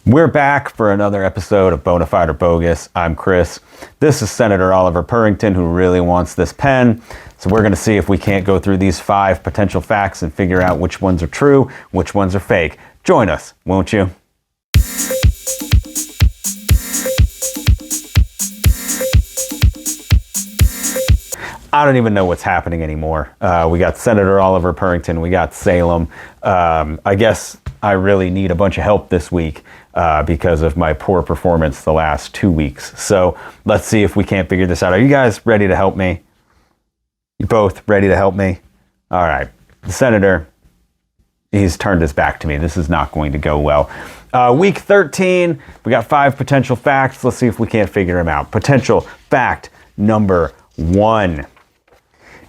We're back for another episode of Bona Fide or Bogus. I'm Chris. This is Senator Oliver Purrington, who really wants this pen. So we're going to see if we can't go through these 5 potential facts and figure out which ones are true, which ones are fake. Join us, won't you? I don't even know what's happening anymore. We got Senator Oliver Purrington. We got Salem. I guess I really need a bunch of help this week because of my poor performance the last 2 weeks. So let's see if we can't figure this out. Are you guys ready to help me? You both ready to help me? All right. The Senator, he's turned his back to me. This is not going to go well. Week 13, we got 5 potential facts. Let's see if we can't figure them out. Potential fact number 1.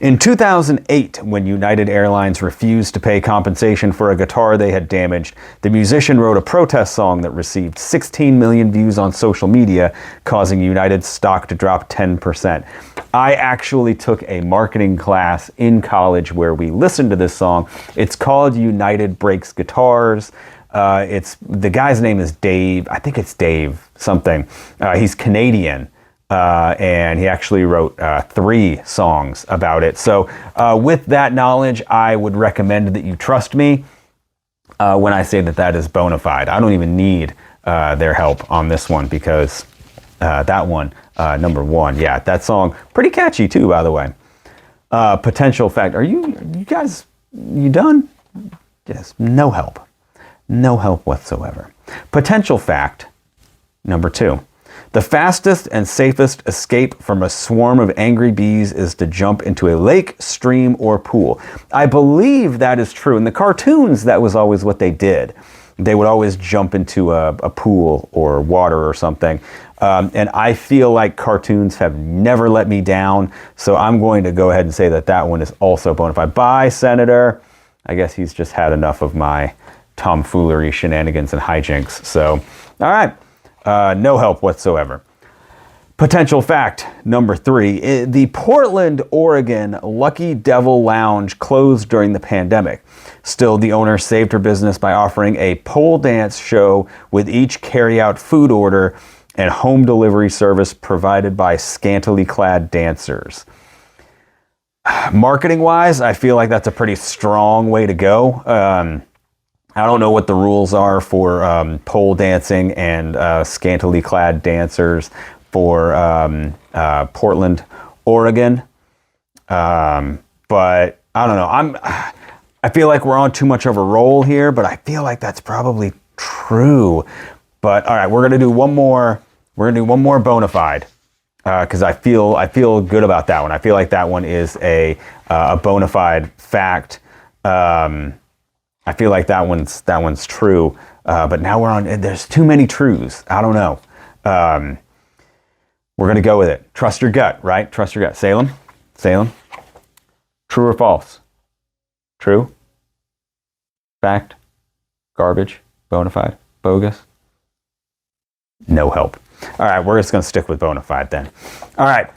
In 2008, when United Airlines refused to pay compensation for a guitar they had damaged, the musician wrote a protest song that received 16 million views on social media, causing United's stock to drop 10%. I actually took a marketing class in college where we listened to this song. It's called United Breaks Guitars. The guy's name is Dave. I think it's Dave something. He's Canadian. And he actually wrote 3 songs about it. So with that knowledge, I would recommend that you trust me when I say that that is bona fide. I don't even need their help on this one because that one, number 1, yeah, that song, pretty catchy too, by the way. Potential fact, you guys, you done? Yes, no help. No help whatsoever. Potential fact number 2. The fastest and safest escape from a swarm of angry bees is to jump into a lake, stream, or pool. I believe that is true. In the cartoons, that was always what they did. They would always jump into a pool or water or something. And I feel like cartoons have never let me down. So I'm going to go ahead and say that that one is also bona fide. Bye, Senator. I guess he's just had enough of my tomfoolery, shenanigans, and hijinks. So, all right. No help whatsoever. Potential fact number 3. The Portland, Oregon Lucky Devil Lounge closed during the pandemic. Still, the owner saved her business by offering a pole dance show with each carry-out food order and home delivery service provided by scantily clad dancers. Marketing-wise, I feel like that's a pretty strong way to go. I don't know what the rules are for pole dancing and scantily clad dancers for Portland, Oregon. But I don't know. I feel like we're on too much of a roll here, but I feel like that's probably true. But all right, we're gonna do one more. We're gonna do one more bona fide because I feel good about that one. I feel like that one is a bona fide fact. I feel like that one's true, but now we're on. There's too many truths. I don't know. We're gonna go with it. Trust your gut, right? Trust your gut. Salem. True or false? True. Fact. Garbage. Bona fide. Bogus. No help. All right, we're just gonna stick with bona fide then. All right.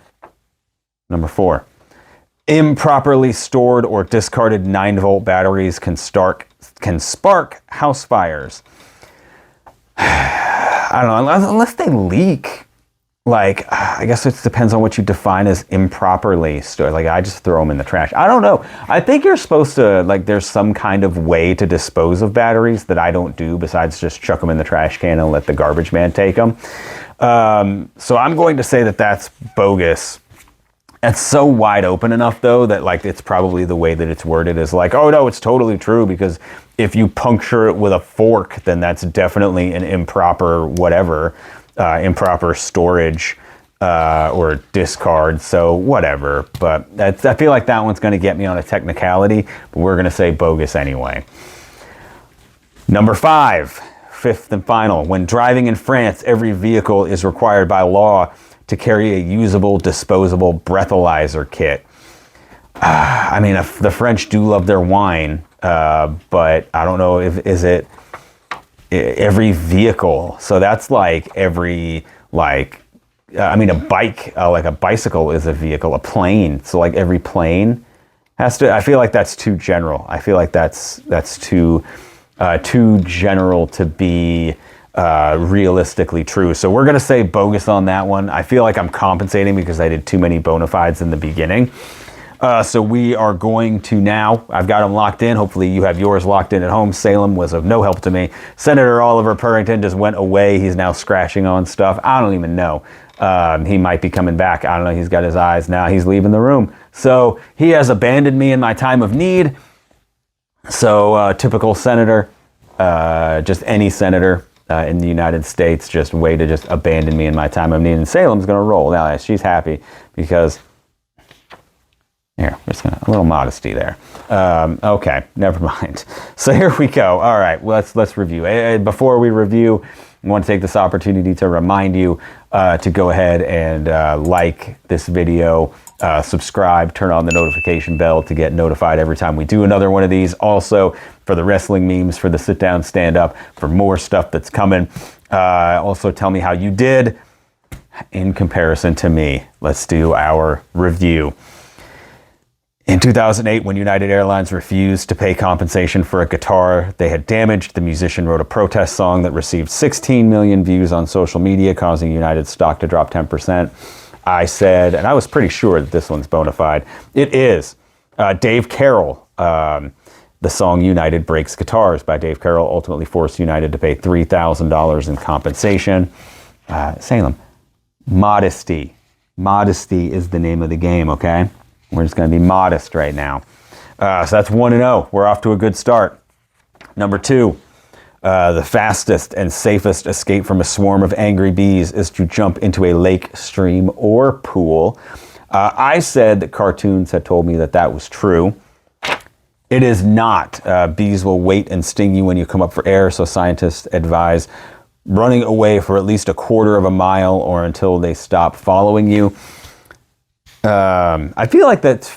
Number 4. Improperly stored or discarded 9-volt batteries can spark house fires. I don't know, unless they leak. Like, I guess it depends on what you define as improperly stored. Like, I just throw them in the trash. I don't know. I think you're supposed to, like, there's some kind of way to dispose of batteries that I don't do besides just chuck them in the trash can and let the garbage man take them. So I'm going to say that that's bogus. It's so wide open enough, though, that like it's probably the way that it's worded is like, oh, no, it's totally true, because if you puncture it with a fork, then that's definitely an improper whatever, improper storage or discard. So whatever. But I feel like that one's going to get me on a technicality, but we're going to say bogus anyway. Number 5, 5th and final. When driving in France, every vehicle is required by law to carry a usable, disposable breathalyzer kit. I mean, the French do love their wine, but I don't know is it every vehicle. So that's like every, like, I mean, a bike, like a bicycle is a vehicle, a plane. So like every plane has to, I feel like that's too general. I feel like that's too general to be realistically true. So we're going to say bogus on that one. I feel like I'm compensating because I did too many bona fides in the beginning. So we are going to now, I've got them locked in. Hopefully you have yours locked in at home. Salem was of no help to me. Senator Oliver Purrington just went away. He's now scratching on stuff. I don't even know. He might be coming back. I don't know. He's got his eyes now. He's leaving the room. So he has abandoned me in my time of need. So typical senator, just any senator in the United States, just way to just abandon me in my time of need. And Salem's going to roll. Now she's happy because here, just gonna, a little modesty there. Okay, never mind. So here we go. All right, let's review. Before we review, I want to take this opportunity to remind you to go ahead and like this video, subscribe, turn on the notification bell to get notified every time we do another one of these. Also, for the wrestling memes, for the sit down, stand up, for more stuff that's coming. Also, tell me how you did in comparison to me. Let's do our review. In 2008, when United Airlines refused to pay compensation for a guitar they had damaged, the musician wrote a protest song that received 16 million views on social media, causing United stock to drop 10%. I said, and I was pretty sure that this one's bona fide. It is. Dave Carroll, the song United Breaks Guitars by Dave Carroll, ultimately forced United to pay $3,000 in compensation. Salem, modesty. Modesty is the name of the game, okay? We're just going to be modest right now. So that's 1-0. We're off to a good start. Number 2, the fastest and safest escape from a swarm of angry bees is to jump into a lake, stream, or pool. I said that cartoons had told me that that was true. It is not. Bees will wait and sting you when you come up for air, so scientists advise running away for at least a quarter of a mile or until they stop following you. I feel like that's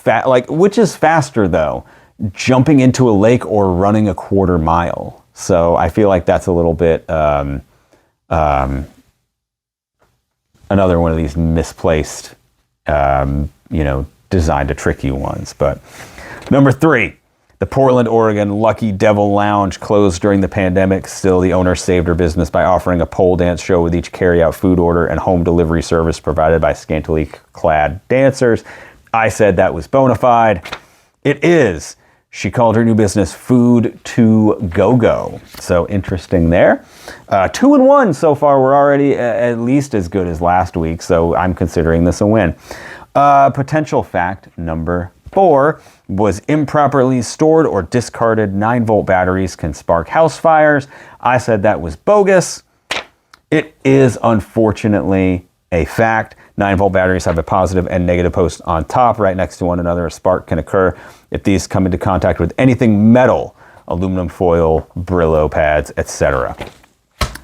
which is faster though, jumping into a lake or running a quarter mile. So I feel like that's a little bit, another one of these misplaced, designed to trick you ones. But number 3, the Portland, Oregon Lucky Devil Lounge closed during the pandemic. Still, the owner saved her business by offering a pole dance show with each carry-out food order and home delivery service provided by scantily clad dancers. I said that was bona fide. It is. She called her new business Food to Go-Go. So interesting there. 2-1 so far. We're already at least as good as last week, so I'm considering this a win. Potential fact number 4 was improperly stored or discarded 9-volt batteries can spark house fires. I said that was bogus. It is unfortunately a fact. 9-volt batteries have a positive and negative post on top right next to one another. A spark can occur if these come into contact with anything metal, aluminum foil, Brillo pads, etc.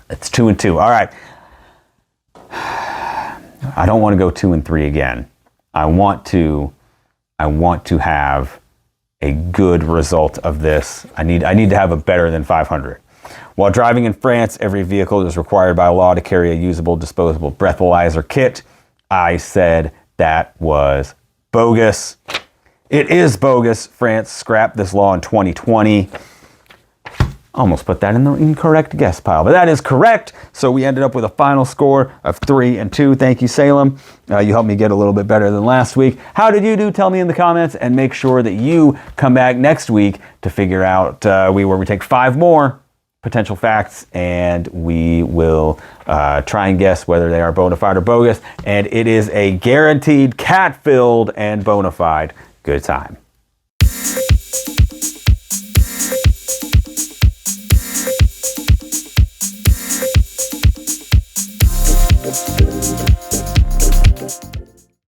It's 2-2. All right. I don't want to go 2-3 again. I want to have a good result of this. I need to have a better than 500. While driving in France, every vehicle is required by law to carry a usable disposable breathalyzer kit. I said that was bogus. It is bogus. France scrapped this law in 2020. Almost put that in the incorrect guess pile, but that is correct. So we ended up with a final score of 3-2. Thank you, Salem. You helped me get a little bit better than last week. How did you do? Tell me in the comments, and make sure that you come back next week to figure out where we take 5 more potential facts, and we will try and guess whether they are bona fide or bogus. And it is a guaranteed cat-filled and bona fide good time.